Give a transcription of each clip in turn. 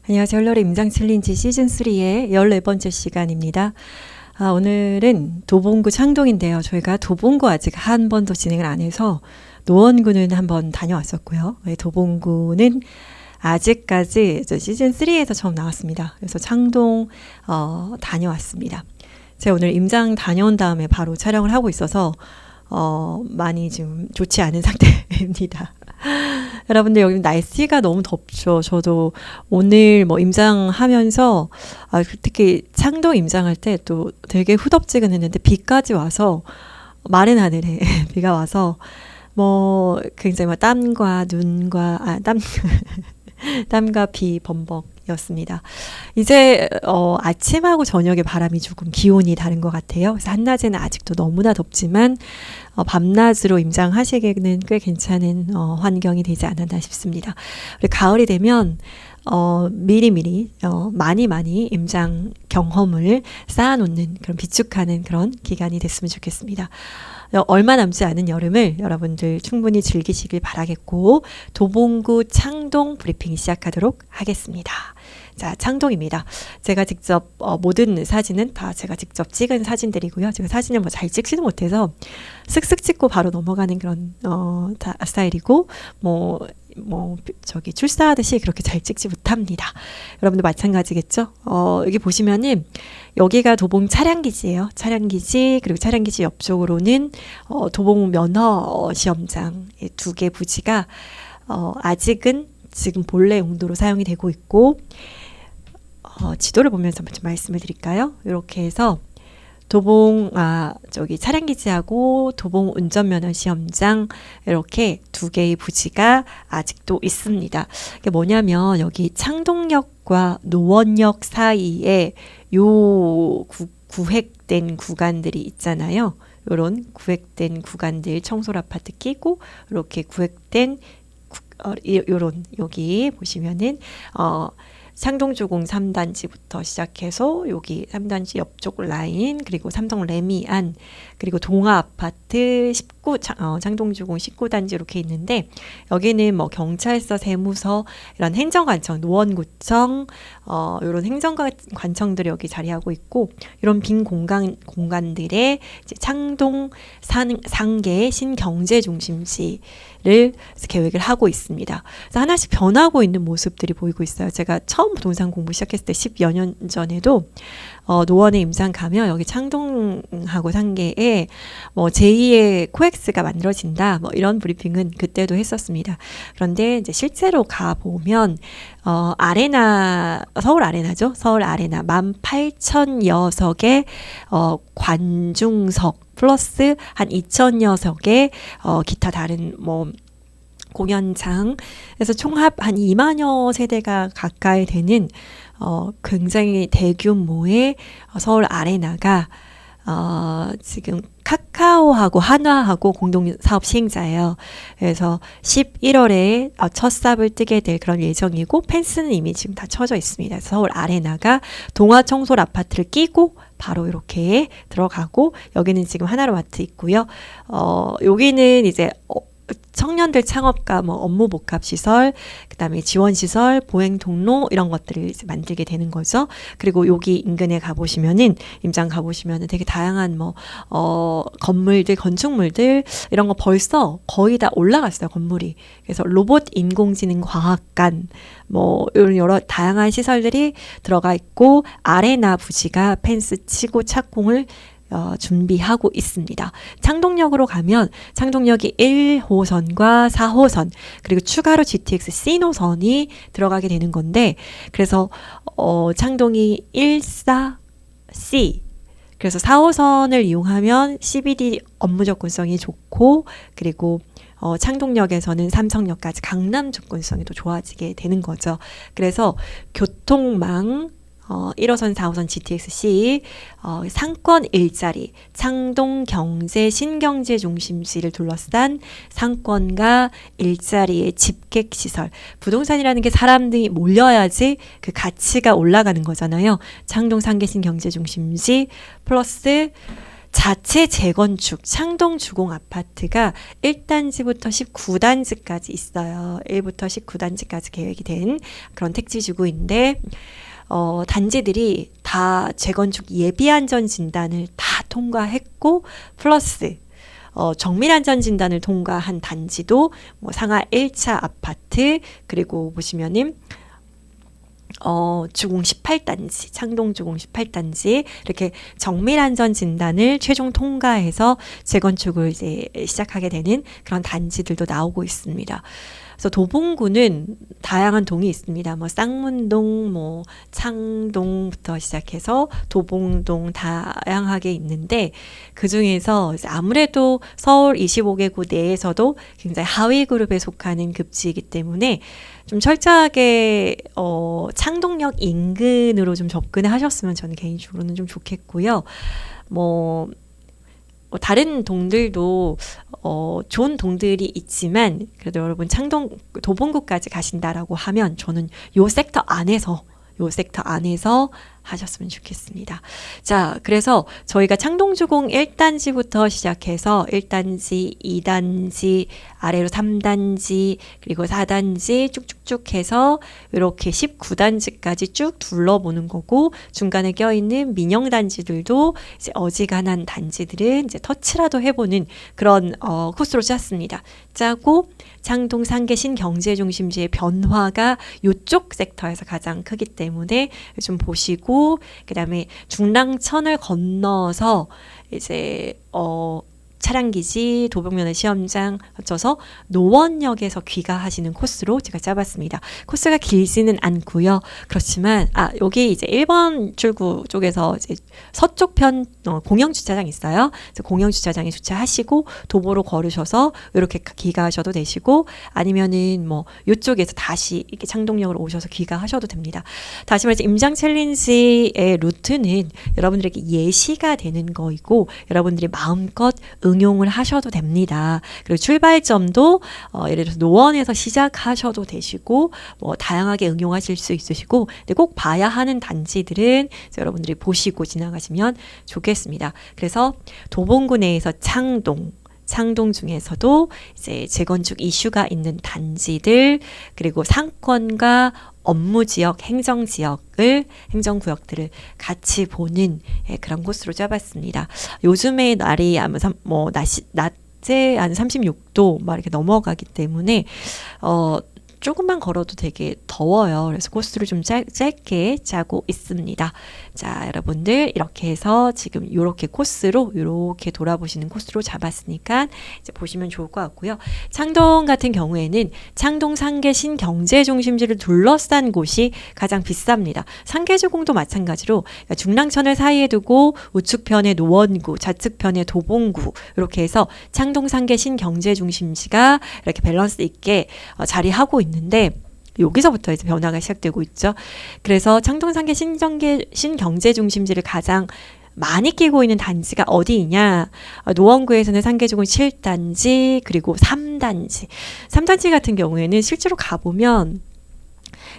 안녕하세요. 헐러의 임장 챌린지 시즌3의 14번째 시간입니다. 오늘은 도봉구 창동인데요. 저희가 도봉구 아직 한 번도 진행을 안 해서 노원구는 한번 다녀왔었고요. 도봉구는 아직까지 시즌3에서 처음 나왔습니다. 그래서 창동 다녀왔습니다. 제가 오늘 임장 다녀온 다음에 바로 촬영을 하고 있어서 많이 좀 좋지 않은 상태입니다. 여러분들 여기 날씨가 너무 덥죠. 저도 오늘 임장하면서 특히 창동 임장할 때 또 되게 후덥지근했는데 비까지 와서 마른 하늘에 비가 와서 굉장히 땀과 눈과 땀과 비 범벅이었습니다. 이제 아침하고 저녁에 바람이 조금 기온이 다른 것 같아요. 그래서 한낮에는 아직도 너무나 덥지만 밤낮으로 임장하시기에는 꽤 괜찮은 환경이 되지 않았나 싶습니다. 우리 가을이 되면 미리미리 많이 임장 경험을 쌓아놓는 그런 비축하는 그런 기간이 됐으면 좋겠습니다. 얼마 남지 않은 여름을 여러분들 충분히 즐기시길 바라겠고 도봉구 창동 브리핑 시작하도록 하겠습니다. 자, 창동입니다. 제가 직접 모든 사진은 다 제가 직접 찍은 사진들이고요. 제가 사진을 잘 찍지는 못해서 슥슥 찍고 바로 넘어가는 그런 스타일이고 출사하듯이 그렇게 잘 찍지 못합니다. 여러분들 마찬가지겠죠? 여기 보시면은 여기가 도봉 차량기지예요. 차량기지, 그리고 차량기지 옆쪽으로는 도봉 면허 시험장 두 개 부지가 아직은 지금 본래 용도로 사용이 되고 있고 지도를 보면서 좀 말씀을 드릴까요? 이렇게 해서 도봉 차량기지하고 도봉 운전면허 시험장 이렇게 두 개의 부지가 아직도 있습니다. 이게 뭐냐면 여기 창동역과 노원역 사이에 요 구획된 구간들이 있잖아요. 요런 구획된 구간들 청솔 아파트 끼고 이렇게 구획된 요런 여기 보시면은 창동주공 3단지부터 시작해서 여기 3단지 옆쪽 라인 그리고 삼성 레미안 그리고 동아아파트 19 창동주공 19단지 이렇게 있는데 여기는 경찰서 세무서 이런 행정관청 노원구청 이런 행정관청들이 여기 자리하고 있고 이런 빈 공간들에 이제 창동 상계 신경제중심지를 계획을 하고 있습니다. 그래서 하나씩 변하고 있는 모습들이 보이고 있어요. 제가 처음 부동산 공부 시작했을 때 10여 년 전에도 노원에 임장 가면 여기 창동하고 상계에 제2의 코엑스가 만들어진다 이런 브리핑은 그때도 했었습니다. 그런데 이제 실제로 가보면 서울 아레나죠. 서울 아레나 18,000여 석의 관중석 플러스 한 2,000여 석의 기타 다른 공연장 그래서 총합 한 2만여 세대가 가까이 되는 굉장히 대규모의 서울 아레나가 지금 카카오하고 한화하고 공동사업 시행자예요. 그래서 11월에 첫 삽을 뜨게 될 그런 예정이고 펜스는 이미 지금 다 쳐져 있습니다. 서울 아레나가 동아청솔 아파트를 끼고 바로 이렇게 들어가고 여기는 지금 하나로마트 있고요. 여기는 이제 청년들 창업과 업무 복합 시설, 그다음에 지원 시설, 보행 통로 이런 것들을 이제 만들게 되는 거죠. 그리고 여기 인근에 임장 가보시면은 되게 다양한 건물들, 건축물들 이런 거 벌써 거의 다 올라갔어요, 건물이. 그래서 로봇 인공지능 과학관 이런 여러 다양한 시설들이 들어가 있고 아레나 부지가 펜스 치고 착공을 준비하고 있습니다. 창동역으로 가면 창동역이 1호선과 4호선 그리고 추가로 GTX C노선이 들어가게 되는 건데 그래서 창동이 14C 그래서 4호선을 이용하면 CBD 업무 접근성이 좋고 그리고 창동역에서는 삼성역까지 강남 접근성이 더 좋아지게 되는 거죠. 그래서 교통망 1호선, 4호선 GTX-C 상권 일자리, 창동 경제 신경제 중심지를 둘러싼 상권과 일자리의 집객 시설. 부동산이라는 게 사람들이 몰려야지 그 가치가 올라가는 거잖아요. 창동 상계신 경제 중심지 플러스 자체 재건축 창동 주공 아파트가 1단지부터 19단지까지 있어요. 1부터 19단지까지 계획이 된 그런 택지지구인데 단지들이 다 재건축 예비안전 진단을 다 통과했고 플러스 정밀안전 진단을 통과한 단지도 뭐 상하 1차 아파트 그리고 보시면은 주공 18단지, 창동 주공 18단지 이렇게 정밀안전 진단을 최종 통과해서 재건축을 이제 시작하게 되는 그런 단지들도 나오고 있습니다. 그래서 도봉구는 다양한 동이 있습니다. 뭐 쌍문동, 뭐 창동부터 시작해서 도봉동 다양하게 있는데 그 중에서 아무래도 서울 25개구 내에서도 굉장히 하위 그룹에 속하는 급지이기 때문에 좀 철저하게 창동역 인근으로 좀 접근을 하셨으면 저는 개인적으로는 좀 좋겠고요. 뭐 다른 동들도 좋은 동들이 있지만 그래도 여러분 창동 도봉구까지 가신다라고 하면 저는 요 섹터 안에서 하셨으면 좋겠습니다. 자, 그래서 저희가 창동주공 1단지부터 시작해서 1단지, 2단지, 아래로 3단지, 그리고 4단지 쭉쭉쭉 해서 이렇게 19단지까지 쭉 둘러보는 거고 중간에 껴있는 민영단지들도 이제 어지간한 단지들은 이제 터치라도 해보는 그런 코스로 짰습니다. 짜고 창동 상계신 경제중심지의 변화가 이쪽 섹터에서 가장 크기 때문에 좀 보시고 그다음에 중랑천을 건너서 이제 차량기지, 도봉면허 시험장 거쳐서 노원역에서 귀가하시는 코스로 제가 짜봤습니다. 코스가 길지는 않고요. 그렇지만 여기 이제 1번 출구 쪽에서 이제 서쪽 편 공영주차장 있어요. 그래서 공영주차장에 주차하시고 도보로 걸으셔서 이렇게 귀가하셔도 되시고 아니면은 뭐 이쪽에서 다시 이렇게 창동역으로 오셔서 귀가하셔도 됩니다. 다시 말해서 임장 챌린지의 루트는 여러분들에게 예시가 되는 거이고 여러분들이 마음껏 응용을 하셔도 됩니다. 그리고 출발점도 예를 들어서 노원에서 시작하셔도 되시고 뭐 다양하게 응용하실 수 있으시고 근데 꼭 봐야 하는 단지들은 여러분들이 보시고 지나가시면 좋겠습니다. 그래서 도봉구 내에서 창동 중에서도 이제 재건축 이슈가 있는 단지들 그리고 상권과 업무지역, 행정구역들을 같이 보는 그런 코스로 짜봤습니다. 요즘에 날이 낮에 한 36도 막 이렇게 넘어가기 때문에 조금만 걸어도 되게 더워요. 그래서 코스를 좀 짧게 짜고 있습니다. 자, 여러분들 이렇게 해서 지금 이렇게 코스로 이렇게 돌아보시는 코스로 잡았으니까 이제 보시면 좋을 것 같고요. 창동 같은 경우에는 창동 상계신 경제중심지를 둘러싼 곳이 가장 비쌉니다. 상계주공도 마찬가지로 중랑천을 사이에 두고 우측편에 노원구, 좌측편에 도봉구 이렇게 해서 창동 상계신 경제중심지가 이렇게 밸런스 있게 자리하고 있는데 여기서부터 이제 변화가 시작되고 있죠. 그래서 창동상계 신경제중심지를 가장 많이 끼고 있는 단지가 어디이냐? 노원구에서는 상계주공 7단지 그리고 3단지. 3단지 같은 경우에는 실제로 가보면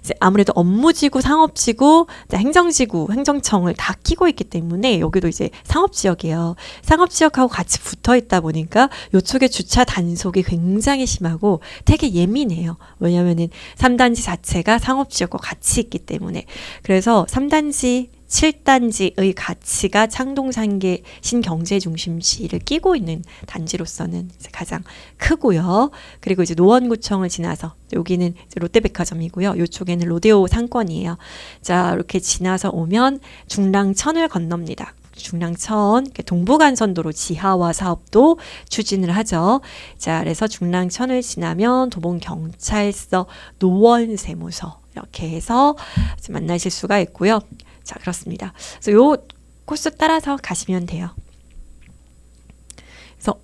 이제 아무래도 업무지구, 상업지구, 행정지구, 행정청을 다 끼고 있기 때문에 여기도 이제 상업지역이에요. 상업지역하고 같이 붙어 있다 보니까 이쪽에 주차 단속이 굉장히 심하고 되게 예민해요. 왜냐면은 3단지 자체가 상업지역과 같이 있기 때문에. 그래서 3단지 7단지의 가치가 창동상계 신경제중심지를 끼고 있는 단지로서는 이제 가장 크고요. 그리고 이제 노원구청을 지나서 여기는 이제 롯데백화점이고요. 이쪽에는 로데오 상권이에요. 자, 이렇게 지나서 오면 중랑천을 건넙니다. 중랑천 동부간선도로 지하화 사업도 추진을 하죠. 자, 그래서 중랑천을 지나면 도봉경찰서, 노원세무서 이렇게 해서 만나실 수가 있고요. 자, 그렇습니다. 그래서 요 코스 따라서 가시면 돼요. 그래서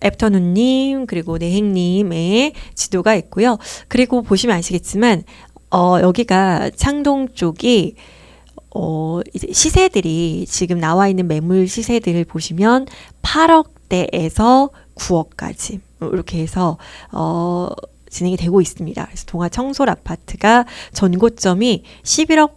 애프터눈님 그리고 내행님의 지도가 있고요. 그리고 보시면 아시겠지만 여기가 창동 쪽이 이제 시세들이 지금 나와 있는 매물 시세들을 보시면 8억대에서 9억까지 이렇게 해서 진행이 되고 있습니다. 그래서 동아 청솔 아파트가 전고점이 11억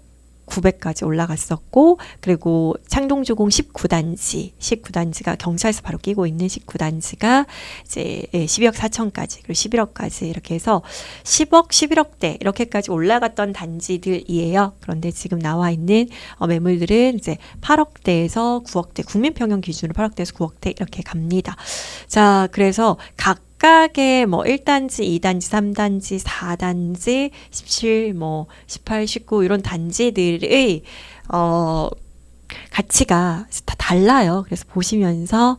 900까지 올라갔었고, 그리고 창동주공 19단지가 경찰서 바로 끼고 있는 19단지가 이제 12억 4천까지, 그리고 11억까지 이렇게 해서 10억, 11억대 이렇게까지 올라갔던 단지들이에요. 그런데 지금 나와 있는 매물들은 이제 8억대에서 9억대, 국민평형 기준으로 8억대에서 9억대 이렇게 갑니다. 자, 그래서 각각의 뭐 1단지, 2단지, 3단지, 4단지, 17, 뭐 18, 19 이런 단지들의 가치가 다 달라요. 그래서 보시면서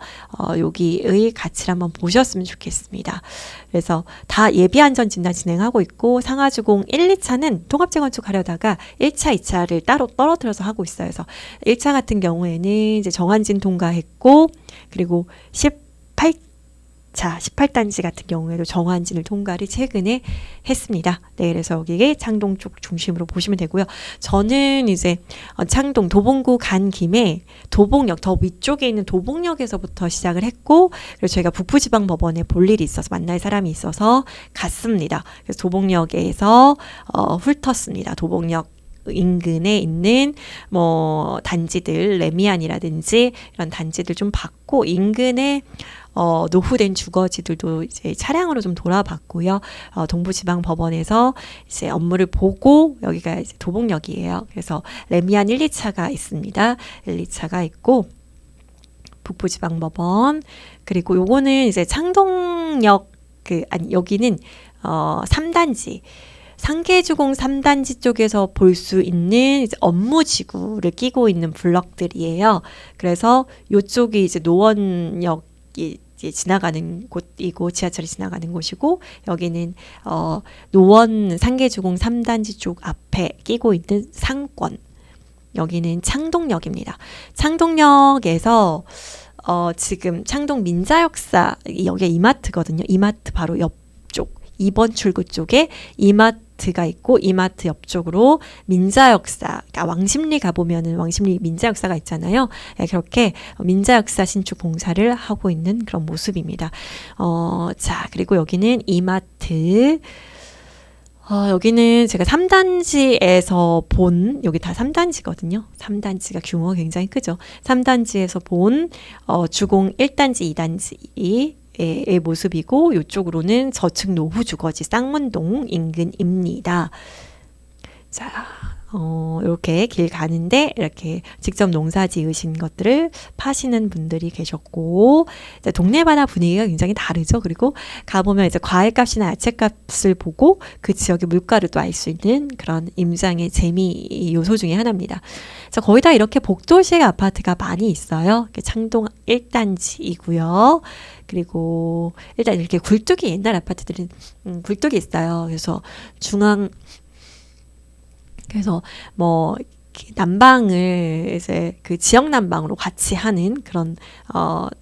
여기의 가치를 한번 보셨으면 좋겠습니다. 그래서 다 예비안전 진단 진행하고 있고, 상하주공 1, 2차는 통합재건축 하려다가 1차, 2차를 따로 떨어뜨려서 하고 있어요. 그래서 1차 같은 경우에는 이제 정안진 통과했고, 그리고 18단지 같은 경우에도 정안진을 통과를 최근에 했습니다. 네, 그래서 여기에 창동 쪽 중심으로 보시면 되고요. 저는 이제 창동 도봉구 간 김에 도봉역 더 위쪽에 있는 도봉역에서부터 시작을 했고, 그리고 저희가 북부지방법원에 볼 일이 있어서 만날 사람이 있어서 갔습니다. 그래서 도봉역에서 훑었습니다. 도봉역 인근에 있는 뭐 단지들, 레미안이라든지 이런 단지들 좀 봤고, 인근에 노후된 주거지들도 이제 차량으로 좀 돌아봤고요. 동부지방법원에서 이제 업무를 보고, 여기가 이제 도봉역이에요. 그래서 레미안 1, 2차가 있습니다. 1, 2차가 있고, 북부지방법원, 그리고 요거는 이제 창동역 여기는 3단지 상계주공 3단지 쪽에서 볼 수 있는 이제 업무지구를 끼고 있는 블럭들이에요. 그래서 이쪽이 이제 노원역이 이제 지나가는 곳이고, 지하철이 지나가는 곳이고, 여기는 노원 상계주공 3단지 쪽 앞에 끼고 있는 상권, 여기는 창동역입니다. 창동역에서 지금 창동 민자역사, 여기가 이마트거든요. 이마트 바로 옆쪽 2번 출구 쪽에 이마트가 있고, 이마트 옆쪽으로 민자역사, 그러니까 왕십리 가보면은 왕십리 민자역사가 있잖아요. 네, 그렇게 민자역사 신축 공사를 하고 있는 그런 모습입니다. 자, 그리고 여기는 이마트. 여기는 제가 3단지에서 본, 여기 다 3단지거든요. 3단지가 규모가 굉장히 크죠. 3단지에서 본 주공 1단지, 2단지 의 모습이고, 이쪽으로는 저층 노후 주거지 쌍문동 인근입니다. 자, 이렇게 길 가는데 이렇게 직접 농사 지으신 것들을 파시는 분들이 계셨고, 동네 바다 분위기가 굉장히 다르죠. 그리고 가보면 이제 과일값이나 야채값을 보고 그 지역의 물가를 또 알 수 있는 그런 임장의 재미 요소 중에 하나입니다. 자, 거의 다 이렇게 복도식 아파트가 많이 있어요. 창동 1단지이고요. 그리고 일단 이렇게 굴뚝이, 옛날 아파트들은 굴뚝이 있어요. 그래서 뭐 난방을 이제 그 지역 난방으로 같이 하는 그런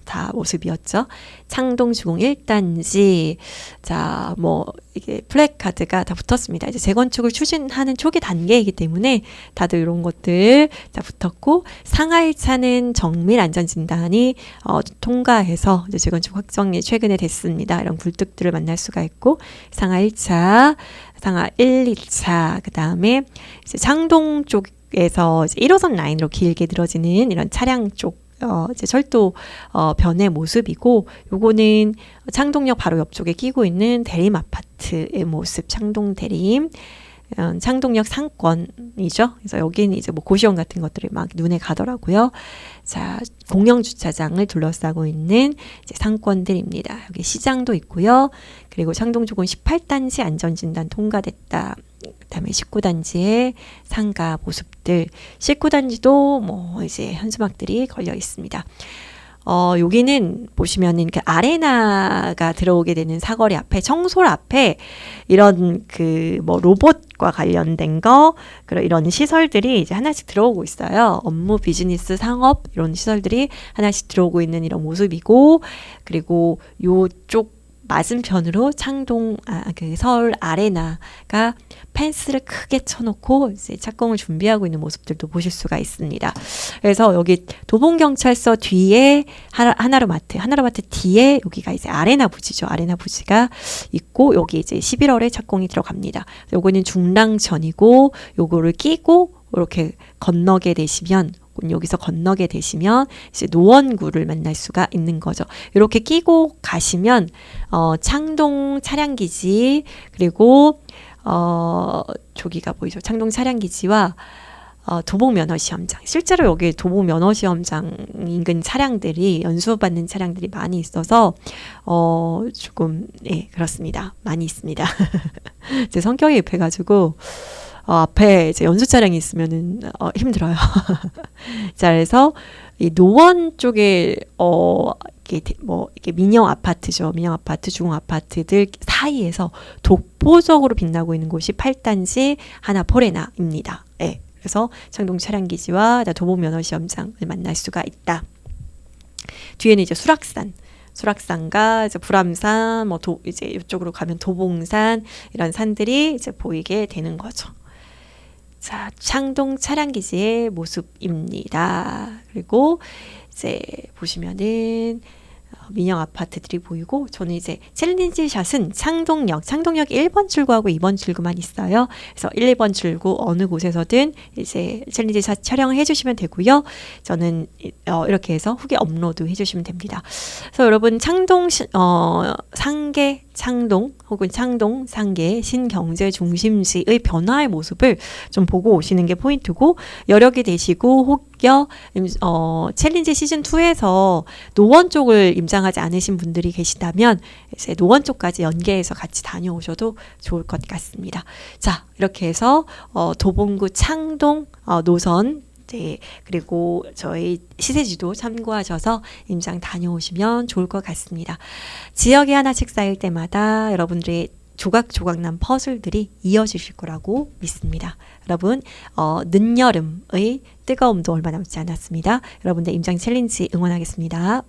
다 모습이었죠. 창동 주공 1단지, 자, 뭐 이게 플래카드가 다 붙었습니다. 이제 재건축을 추진하는 초기 단계이기 때문에 다들 이런 것들 다 붙었고, 상하 1차는 정밀 안전 진단이 통과해서 이제 재건축 확정이 최근에 됐습니다. 이런 굴뚝들을 만날 수가 있고, 상하 1차, 상하 1, 2차, 그 다음에 이제 창동 쪽에서 이제 1호선 라인으로 길게 늘어지는 이런 차량 쪽 이제 철도 변의 모습이고, 요거는 창동역 바로 옆쪽에 끼고 있는 대림 아파트의 모습, 창동 대림, 창동역 상권이죠. 그래서 여기는 이제 뭐 고시원 같은 것들이 막 눈에 가더라고요. 자, 공영 주차장을 둘러싸고 있는 이제 상권들입니다. 여기 시장도 있고요. 그리고 창동주공 18단지 안전진단 통과됐다. 그다음에 19단지의 상가 모습들, 19단지도 뭐 이제 현수막들이 걸려 있습니다. 여기는 보시면은 그 아레나가 들어오게 되는 사거리 앞에, 청솔 앞에 이런 그 뭐 로봇과 관련된 거, 그런 이런 시설들이 이제 하나씩 들어오고 있어요. 업무, 비즈니스, 상업 이런 시설들이 하나씩 들어오고 있는 이런 모습이고, 그리고 요쪽 맞은편으로 창동 그 서울 아레나가 펜스를 크게 쳐놓고 이제 착공을 준비하고 있는 모습들도 보실 수가 있습니다. 그래서 여기 도봉경찰서 뒤에 하나로마트 뒤에 여기가 이제 아레나 부지죠. 아레나 부지가 있고, 여기 이제 11월에 착공이 들어갑니다. 요거는 중랑천이고, 요거를 끼고 이렇게 건너게 되시면 여기서 건너게 되시면 이제 노원구를 만날 수가 있는 거죠. 이렇게 끼고 가시면 창동 차량기지 그리고 저기가 보이죠. 창동 차량기지와 도봉 면허시험장. 실제로 여기 도봉 면허시험장 인근 차량들이 연수받는 차량들이 많이 있어서 조금 그렇습니다. 많이 있습니다. 제 성격이 급해가지고 앞에 이제 연수 차량이 있으면은 힘들어요. 자, 그래서 이 노원 쪽에 이게 민영 아파트죠. 민영 아파트, 중흥 아파트들 사이에서 독보적으로 빛나고 있는 곳이 8단지 하나포레나입니다. 네. 그래서 창동 차량기지와 도봉 면허시험장을 만날 수가 있다. 뒤에는 이제 수락산과 이제 불암산, 이제 이쪽으로 가면 도봉산 이런 산들이 이제 보이게 되는 거죠. 자, 창동 차량기지의 모습입니다. 그리고 이제 보시면은 민영 아파트들이 보이고 저는 이제 챌린지 샷은 창동역 1번 출구하고 2번 출구만 있어요. 그래서 1, 2번 출구 어느 곳에서든 이제 챌린지 샷 촬영을 해주시면 되고요. 저는 이렇게 해서 후기 업로드 해주시면 됩니다. 그래서 여러분 창동 상계 창동 혹은 창동 상계 신경제 중심지의 변화의 모습을 좀 보고 오시는 게 포인트고 여력이 되시고 혹여 챌린지 시즌 2에서 노원 쪽을 임장하지 않으신 분들이 계시다면 이제 노원 쪽까지 연계해서 같이 다녀오셔도 좋을 것 같습니다. 자, 이렇게 해서 도봉구 창동 노선 그리고 저희 시세지도 참고하셔서 임장 다녀오시면 좋을 것 같습니다. 지역이 하나씩 쌓일 때마다 여러분들의 조각조각난 퍼즐들이 이어지실 거라고 믿습니다. 여러분 늦여름의 뜨거움도 얼마 남지 않았습니다. 여러분들 임장 챌린지 응원하겠습니다.